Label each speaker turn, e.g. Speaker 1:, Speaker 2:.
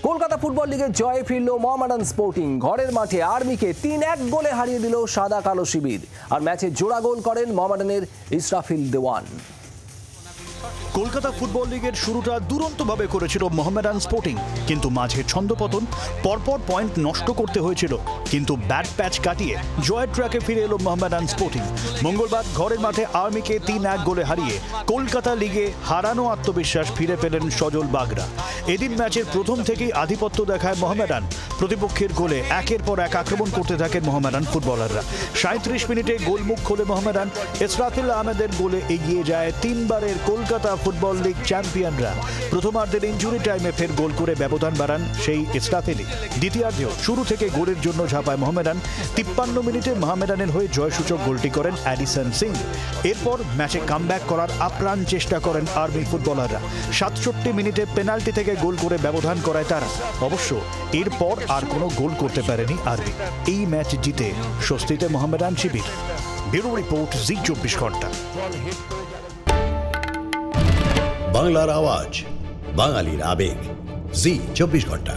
Speaker 1: Kolkata football লিগের জয়ে ফিরল মোহামেডান স্পোর্টিং। ঘরের মাঠে আর্মিকে ৩-১ গোলে হারিয়ে দিল সাদা কালো শিবির। আর ম্যাচে জোড়া গোল করেন মোহামেডানের ইসরাফিল দেওয়ান।
Speaker 2: কলকাতা ফুটবল লিগের শুরুটা দুরন্তভাবে করেছিল মোহামেডান স্পোর্টিং, কিন্তু মাঝে ছন্দপতন, পরপর পয়েন্ট নষ্ট করতে হয়েছিল, কিন্তু ব্যাড প্যাচ কাটিয়ে জয়ের ট্র্যাকে ফিরে এলো মোহামেডান স্পোর্টিং। মঙ্গলবার ঘরের মাঠে আর্মিকে ৩-১ গোলে হারিয়ে কলকাতা লিগে হারানো আত্মবিশ্বাস ফিরে পেলেন সজল বাগরা। এদিন ম্যাচের প্রথম থেকেই আধিপত্য দেখায় মোহামেডান। প্রতিপক্ষের গোলে একের পর এক আক্রমণ করতে থাকেন মোহামেডান ফুটবলাররা। ৩৭ মিনিটে গোলমুখ খোলে মোহামেডান। ইসরাফিল আহমেদের গোলে এগিয়ে যায় তিনবারের কলকাতা ফুটবল লিগ চ্যাম্পিয়নরা। প্রথমার্ধের ইনজুরি টাইমে ফের গোল করে ব্যবধান বাড়ান সেই ইসরাফিলি। দ্বিতীয়ার্ধেও শুরু থেকে গোলের জন্য ঝাঁপায় মোহামেডান। ৫৩ মিনিটে মোহামেডানের হয়ে জয়সূচক গোলটি করেন অ্যাডিসন সিং। এরপর ম্যাচে কামব্যাক করার আপ্রাণ চেষ্টা করেন আর্মি ফুটবলাররা। ৬৭ মিনিটে পেনাল্টি থেকে গোল করে ব্যবধান করায় তারা। অবশ্য এরপর আর কোনো গোল করতে পারেনি আর্মি। এই ম্যাচ জিতে স্বস্তিতে মোহামেডান শিবির। ব্যুরো রিপোর্ট, জি ২৪ ঘন্টা।
Speaker 3: বাংলার আওয়াজ, বাঙালির আবেগ, জি ২৪ ঘন্টা।